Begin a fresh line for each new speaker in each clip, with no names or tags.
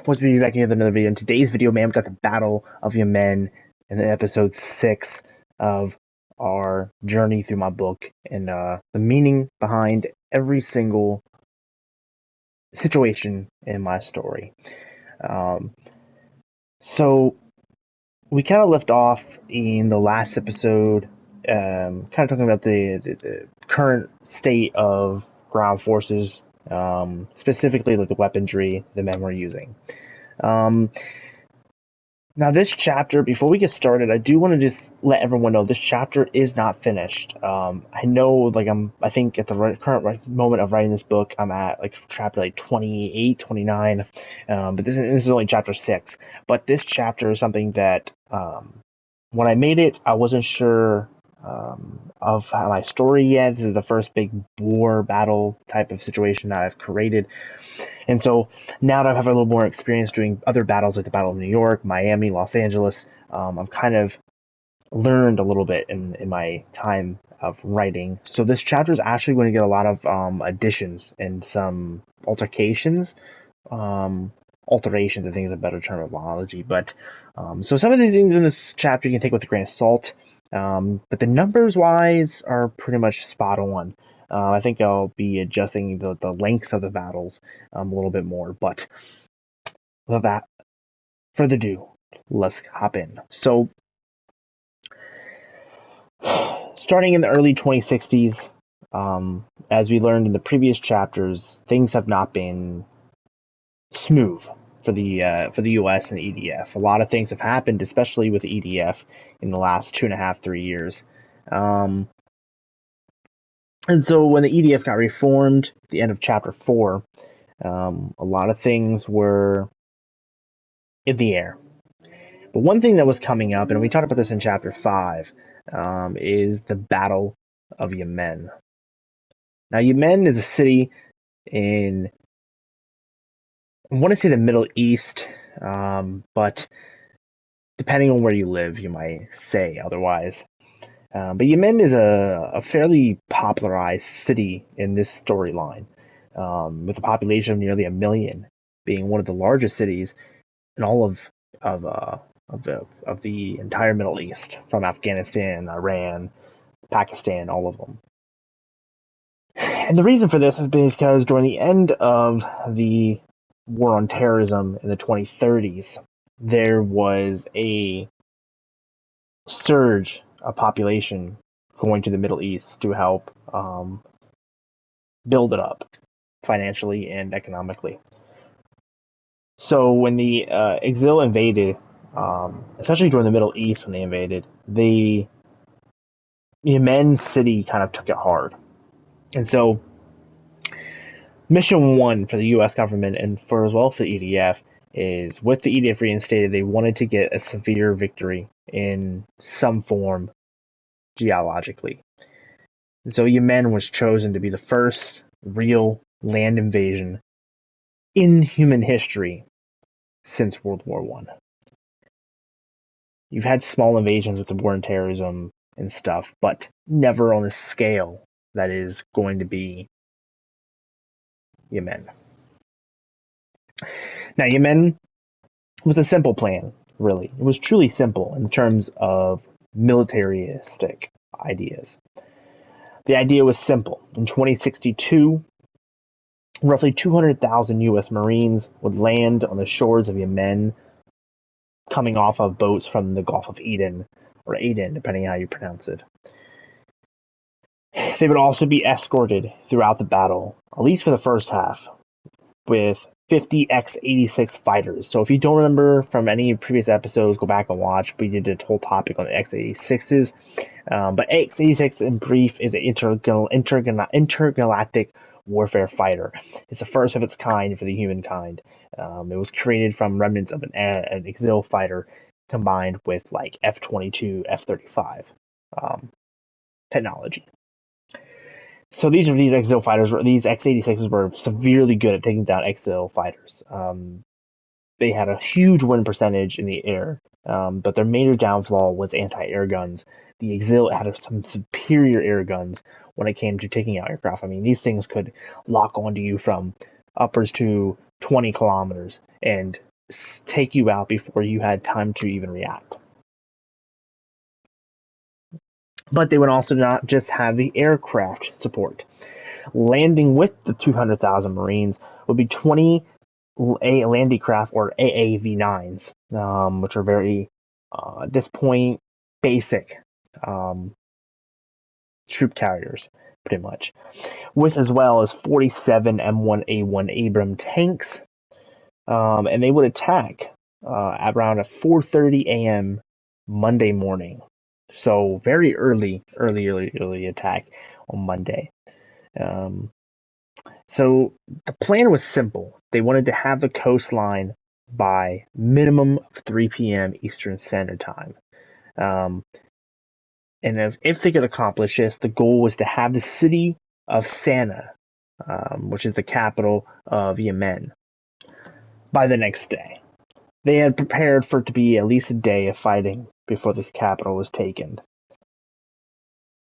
Once we be back here with another video. In today's video, man, we got the Battle of Yemen in episode 6 of our journey through my book and the meaning behind every single situation in my story. So we kind of left off in the last episode, kind of talking about the current state of ground forces, specifically like the weaponry the men were using. Now this chapter, before we get started, I do want to just let everyone know this chapter is not finished. I know, I think at the current moment of writing this book, I'm at like chapter like 28, 29, but this is only chapter 6. But this chapter is something that, when I made it, I wasn't sure of my story yet. This is the first big war battle type of situation that I've created. And so now that I have a little more experience doing other battles like the Battle of New York, Miami, Los Angeles, I've kind of learned a little bit in my time of writing. So this chapter is actually going to get a lot of additions and some alterations, I think is a better terminology. But so some of these things in this chapter you can take with a grain of salt. But the numbers wise are pretty much spot on. I think I'll be adjusting the lengths of the battles a little bit more. But without that further ado, let's hop in. So, starting in the early 2060s, as we learned in the previous chapters, things have not been smooth for the U.S. and the EDF. A lot of things have happened, especially with the EDF, in the last 2.5-3 years. And so when the EDF got reformed at the end of chapter 4, a lot of things were in the air. But one thing that was coming up, and we talked about this in chapter 5, is the Battle of Yemen. Now, Yemen is a city in, I want to say, the Middle East, but depending on where you live, you might say otherwise. But Yemen is a fairly popularized city in this storyline, with a population of nearly 1 million, being one of the largest cities in all of the entire Middle East, from Afghanistan, Iran, Pakistan, all of them. And the reason for this is because during the end of the war on terrorism in the 2030s, there was a surge of population going to the Middle East to help build it up financially and economically. So when the Exil invaded, especially during the Middle East when they invaded, the Yemen city kind of took it hard. And so mission 1 for the U.S. government and as well for the EDF is, with the EDF reinstated, they wanted to get a severe victory in some form geologically. And so Yemen was chosen to be the first real land invasion in human history since World War I. You've had small invasions with the war on terrorism and stuff, but never on a scale that is going to be Yemen. Now, Yemen was a simple plan, really. It was truly simple in terms of militaristic ideas. The idea was simple. In 2062, roughly 200,000 U.S. Marines would land on the shores of Yemen, coming off of boats from the Gulf of Aden, or Aden, depending on how you pronounce it. They would also be escorted throughout the battle, at least for the first half, with 50 X-86 fighters. So if you don't remember from any previous episodes, go back and watch. We did a whole topic on the X-86s. But X-86 in brief is an intergalactic warfare fighter. It's the first of its kind for the humankind. It was created from remnants of an Exil fighter combined with like F-22, F-35 technology. So these Exil fighters, these X-86s were severely good at taking down Exil fighters. They had a huge win percentage in the air, but their major downfall was anti-air guns. The Exil had some superior air guns when it came to taking out aircraft. I mean, these things could lock onto you from upwards to 20 kilometers and take you out before you had time to even react. But they would also not just have the aircraft support. Landing with the 200,000 Marines would be 20 landing craft, or AAV-9s, which are very, at this point, basic troop carriers, pretty much, with as well as 47 M1A1 Abrams tanks, and they would attack at around 4:30 a.m. Monday morning. So very early attack on Monday. So the plan was simple. They wanted to have the coastline by minimum of 3 p.m. Eastern Standard Time. And if they could accomplish this, the goal was to have the city of Sana'a, which is the capital of Yemen, by the next day. They had prepared for it to be at least a day of fighting before the capital was taken.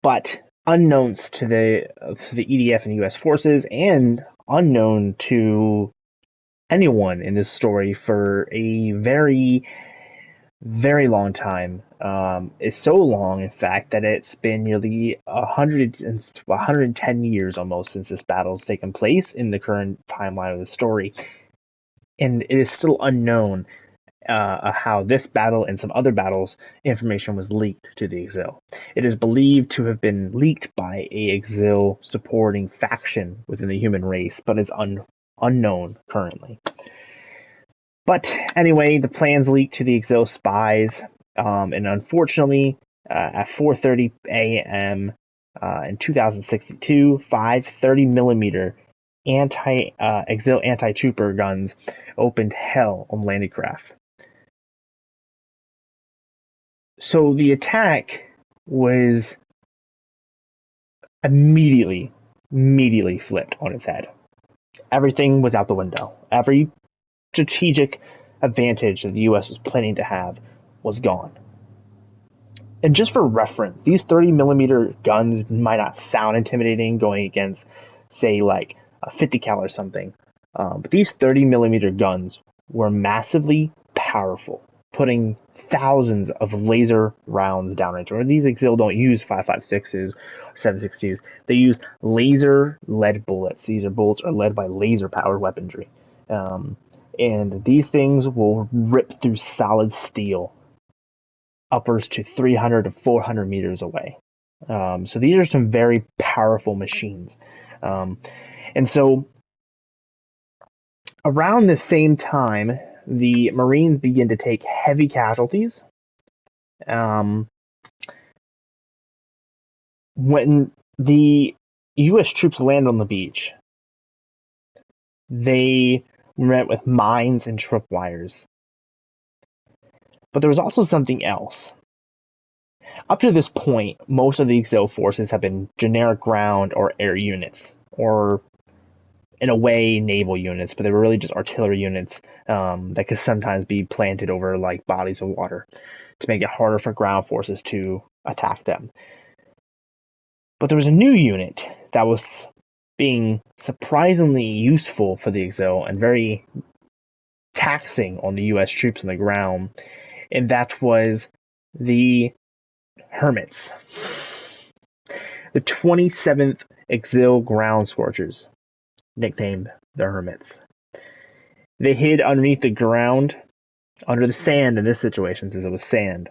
But unknowns to the EDF and U.S. forces, and unknown to anyone in this story for a very, very long time. It's so long, in fact, that it's been nearly 110 years almost since this battle has taken place in the current timeline of the story. And it is still unknown how this battle and some other battles information was leaked to the Exil. It is believed to have been leaked by a Exil supporting faction within the human race, but it's unknown currently. But anyway, the plans leaked to the Exil spies, and unfortunately, at 4:30 a.m. In 2062, 5 30mm Exil anti-trooper guns opened hell on landing craft. So the attack was immediately flipped on its head. Everything was out the window. Every strategic advantage that the U.S. was planning to have was gone. And just for reference, these 30mm guns might not sound intimidating going against, say, like a 50 cal or something, but these 30mm guns were massively powerful, putting thousands of laser rounds down range. Or these Exil don't use 5.56s or 7.62s. They use laser-led bullets. These bullets are led by laser-powered weaponry. And these things will rip through solid steel upwards to 300 to 400 meters away. So these are some very powerful machines. And so around the same time, the Marines begin to take heavy casualties. When the U.S. troops land on the beach, they met with mines and tripwires. But there was also something else. Up to this point, most of the Exil forces have been generic ground or air units, or in a way naval units, but they were really just artillery units that could sometimes be planted over like bodies of water to make it harder for ground forces to attack them. But there was a new unit that was being surprisingly useful for the Exil and very taxing on the U.S. troops on the ground, and that was the Hermits, the 27th Exil Ground Scorchers, nicknamed the Hermits. They hid underneath the ground, under the sand in this situation, since it was sand.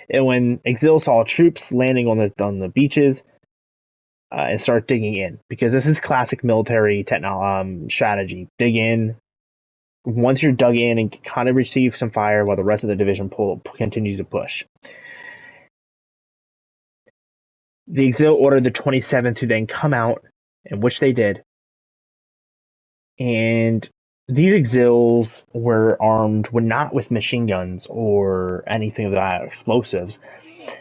And when Exil saw troops landing on the beaches, and start digging in, because this is classic military strategy. Dig in. Once you're dug in and kind of receive some fire while the rest of the division continues to push. The Exil ordered the 27th to then come out, and which they did. And these Exils were armed not with machine guns or anything of that, explosives.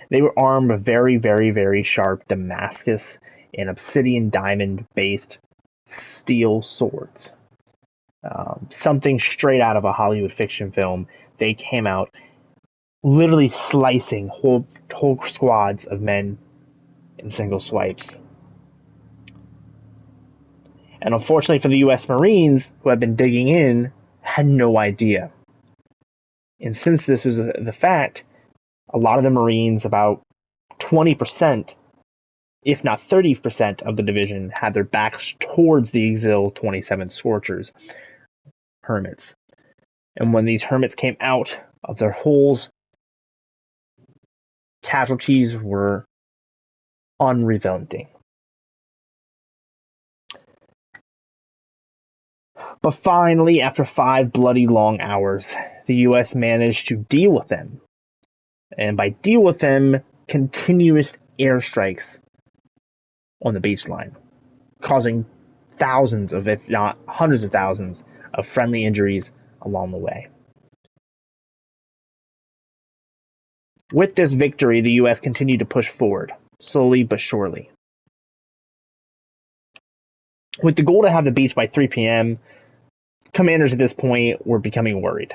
They were armed with very, very, very sharp Damascus and obsidian diamond-based steel swords. Something straight out of a Hollywood fiction film. They came out literally slicing whole squads of men in single swipes. And unfortunately for the U.S. Marines, who had been digging in, had no idea. And since this was the fact, a lot of the Marines, about 20%, if not 30% of the division, had their backs towards the Exil 27 Scorchers, hermits. And when these hermits came out of their holes, casualties were unrelenting. But finally, after 5 bloody long hours, the US managed to deal with them. And by deal with them, continuous airstrikes on the baseline, causing thousands of, if not hundreds of thousands, of friendly injuries along the way. With this victory, the US continued to push forward, slowly but surely. With the goal to have the beach by 3 p.m., commanders at this point were becoming worried.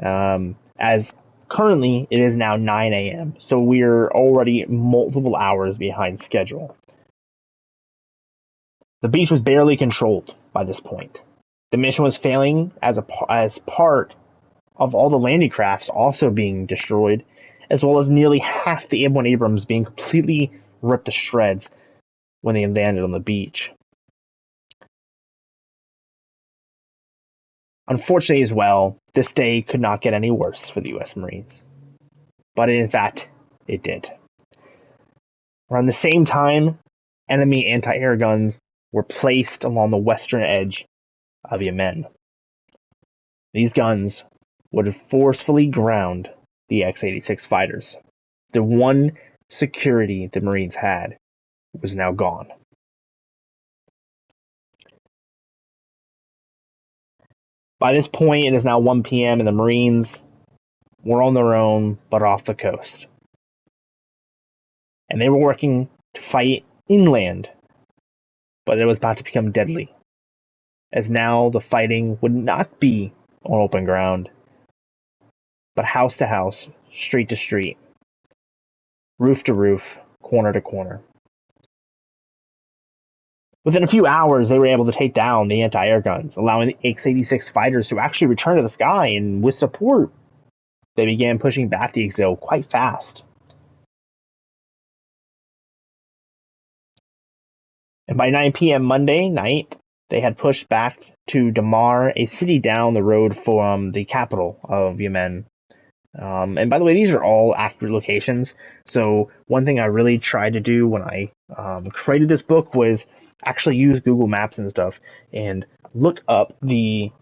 As currently it is now 9 a.m., so we're already multiple hours behind schedule. The beach was barely controlled by this point. The mission was failing as part of all the landing crafts also being destroyed, as well as nearly half the M1 Abrams being completely ripped to shreds when they landed on the beach. Unfortunately as well, this day could not get any worse for the US Marines. But in fact, it did. Around the same time, enemy anti-air guns were placed along the western edge of Yemen. These guns would forcefully ground the X-86 fighters. The one security the Marines had was now gone. By this point, it is now 1 p.m. and the Marines were on their own, but off the coast. And they were working to fight inland, but it was about to become deadly, as now the fighting would not be on open ground, but house to house, street to street, roof to roof, corner to corner. Within a few hours, they were able to take down the anti-air guns, allowing the X-86 fighters to actually return to the sky, and with support, they began pushing back the Exil quite fast. And by 9 p.m. Monday night, they had pushed back to Damar, a city down the road from the capital of Yemen. And by the way, these are all accurate locations. So one thing I really tried to do when I created this book was actually use Google Maps and stuff and look up the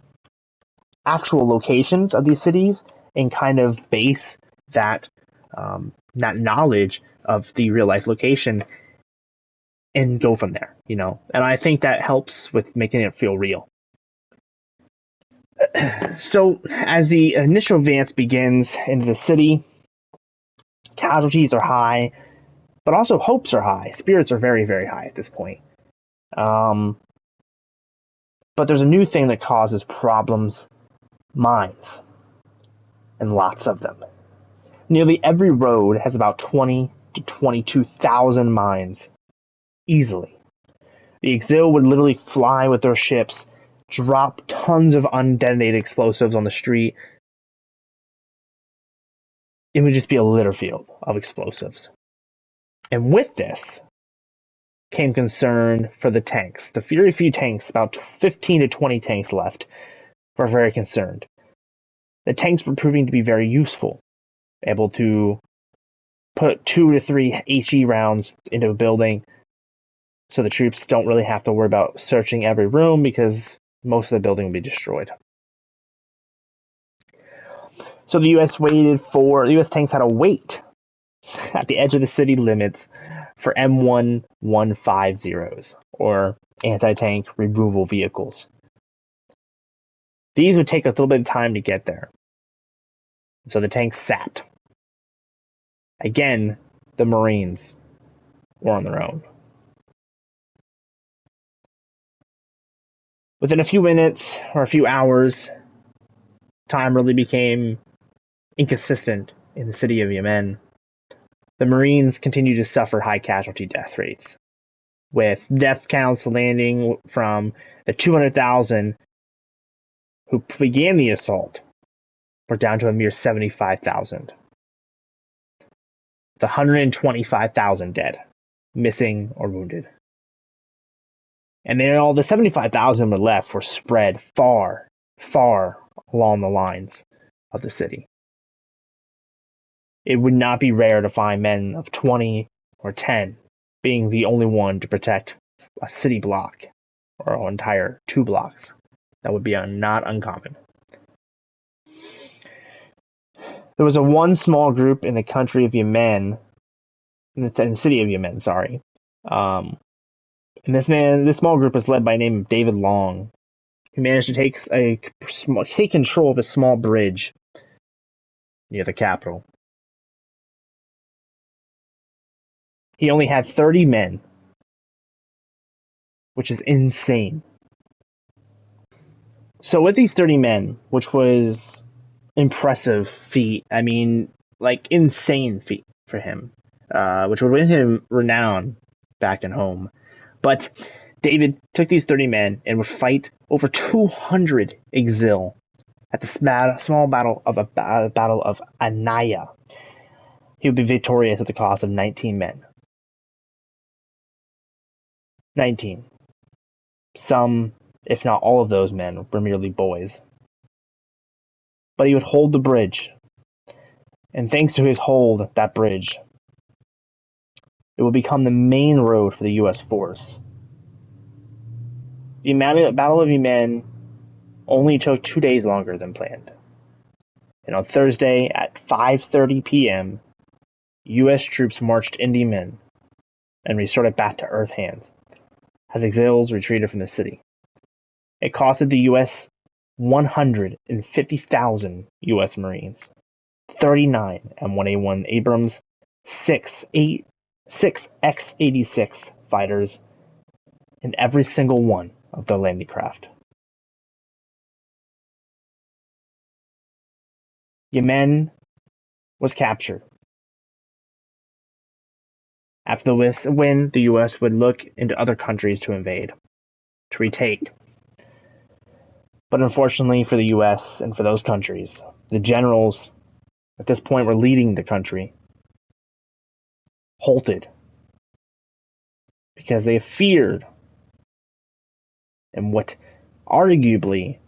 actual locations of these cities and kind of base that knowledge of the real life location and go from there, you know. And I think that helps with making it feel real. So as the initial advance begins into the city, casualties are high, but also hopes are high. Spirits are very, very high at this point. But there's a new thing that causes problems: mines, and lots of them. Nearly every road has about 20 to 22,000 mines, easily. The Exil would literally fly with their ships, drop tons of undetonated explosives on the street. It would just be a litter field of explosives. And with this came concern for the tanks. The very few tanks, about 15 to 20 tanks left, were very concerned. The tanks were proving to be very useful, able to put 2 to 3 HE rounds into a building, so the troops don't really have to worry about searching every room because most of the building will be destroyed. So the US tanks had to wait at the edge of the city limits for M1150s, or anti-tank removal vehicles. These would take a little bit of time to get there. So the tanks sat. Again, the Marines were on their own. Within a few minutes or a few hours, time really became inconsistent in the city of Yemen. The Marines continued to suffer high casualty death rates. with death counts landing from the 200,000 who began the assault, we're down to a mere 75,000. The 125,000 dead, missing or wounded. And then all the 75,000 were left were spread far, far along the lines of the city. It would not be rare to find men of 20 or 10 being the only one to protect a city block or an entire 2 blocks. That would be not uncommon. There was one small group in the country of Yemen, in the city of Yemen, sorry. And this small group was led by the name of David Long. He managed to take control of a small bridge near the capital. He only had 30 men, which is insane. So with these 30 men, which was impressive feat, I mean, like insane feat for him, which would win him renown back at home. But David took these 30 men and would fight over 200 exil at the small battle of Anaya. He would be victorious at the cost of 19 men. 19. Some, if not all of those men, were merely boys. But he would hold the bridge. And thanks to his hold of that bridge, it would become the main road for the U.S. force. The Battle of Yemen only took 2 days longer than planned. And on Thursday at 5:30 p.m., U.S. troops marched into Yemen and restored it back to Earth hands as exils retreated from the city. It costed the U.S. 150,000 U.S. Marines, 39 M1A1 Abrams, 6 X-86 fighters, and every single one of the landing craft. Yemen was captured. After the win, the U.S. would look into other countries to invade, to retake. But unfortunately for the U.S. and for those countries, the generals at this point were leading the country halted because they feared, and what arguably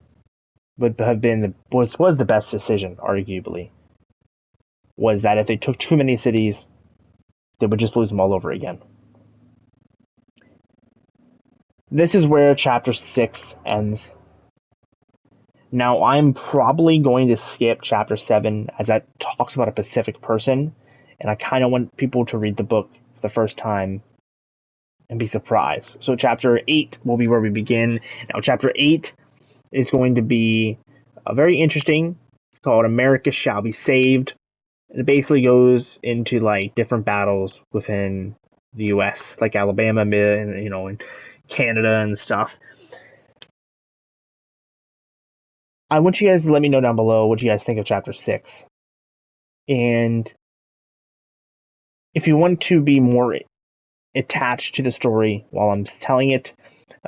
would have been was the best decision, arguably, was that if they took too many cities, they would just lose them all over again. This is where chapter 6 ends. Now, I'm probably going to skip chapter 7 as that talks about a specific person, and I kind of want people to read the book for the first time and be surprised. So chapter 8 will be where we begin. Now, chapter 8 is going to be very interesting. It's called America Shall Be Saved. It basically goes into like different battles within the U.S., like Alabama, and Canada and stuff. I want you guys to let me know down below what you guys think of chapter 6. And if you want to be more attached to the story while I'm telling it,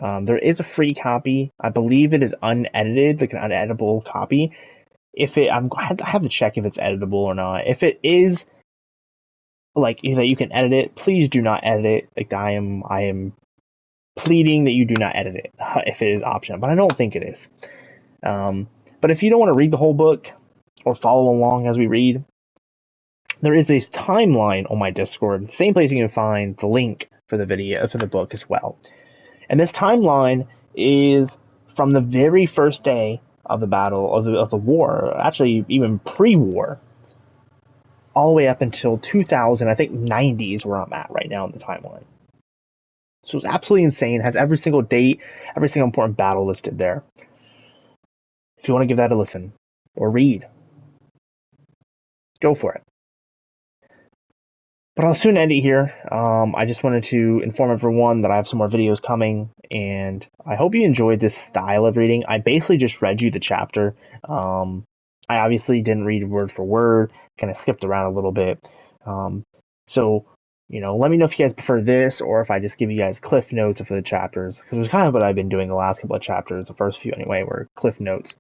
there is a free copy. I believe it is unedited, like an uneditable copy. I have to check if it's editable or not. If it is, like, that you can edit it, please do not edit it. Like, I am pleading that you do not edit it if it is optional, but I don't think it is. But if you don't want to read the whole book or follow along as we read, there is a timeline on my Discord, the same place you can find the link for the book as well. And this timeline is from the very first day of the battle of the war, actually even pre-war, all the way up until 2000. I think 90 is where I'm at right now in the timeline. So it's absolutely insane. It has every single date, every single important battle listed there. If you want to give that a listen or read, go for it. But I'll soon end it here. I just wanted to inform everyone that I have some more videos coming, and I hope you enjoyed this style of reading. I basically just read you the chapter. I obviously didn't read word for word, kind of skipped around a little bit. So let me know if you guys prefer this or if I just give you guys cliff notes for the chapters, because it's kind of what I've been doing the last couple of chapters, the first few anyway, were cliff notes.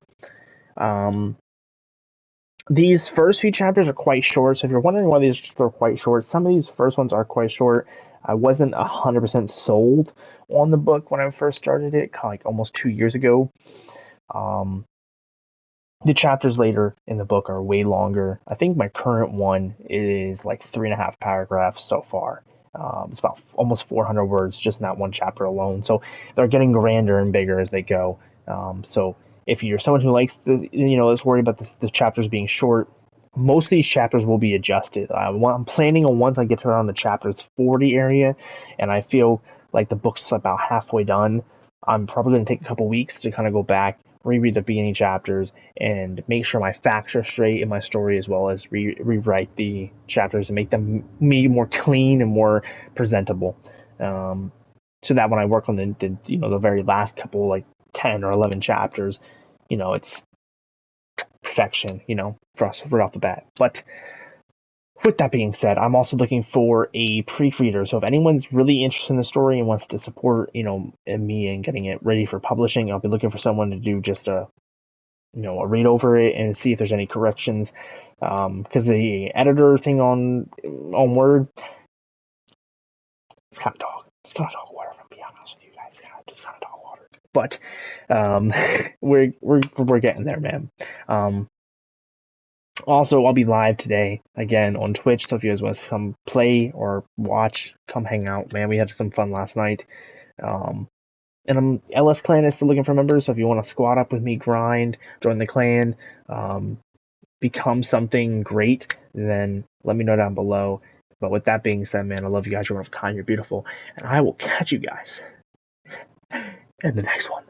These first few chapters are quite short, so if you're wondering why these are quite short, some of these first ones are quite short. I wasn't 100% sold on the book when I first started it, like almost 2 years ago. The chapters later in the book are way longer. I think my current one is like 3.5 paragraphs so far. It's about almost 400 words just in that one chapter alone. So they're getting grander and bigger as they go. So if you're someone who likes is worried about the chapters being short, most of these chapters will be adjusted. I'm planning on, once I get to around the chapters 40 area, and I feel like the book's about halfway done, I'm probably going to take a couple weeks to kind of go back, reread the beginning chapters, and make sure my facts are straight in my story, as well as rewrite the chapters and make them more clean and more presentable. So that when I work on the very last couple, like 10 or 11 chapters, it's perfection, for us right off the bat. But with that being said, I'm also looking for a proofreader. So if anyone's really interested in the story and wants to support, me and getting it ready for publishing, I'll be looking for someone to do just a read over it and see if there's any corrections. Because the editor thing on Word, it's kind of dog. It's kind of dog water. To be honest with you guys, just kind of dog water. But we're getting there, man. Also, I'll be live today again on Twitch, so if you guys want to come play or watch, come hang out, man. We had some fun last night. And LS Clan is still looking for members, so if you want to squad up with me, grind, join the clan, become something great, then let me know down below. But with that being said, man, I love you guys. You're one of a kind, you're beautiful, and I will catch you guys in the next one.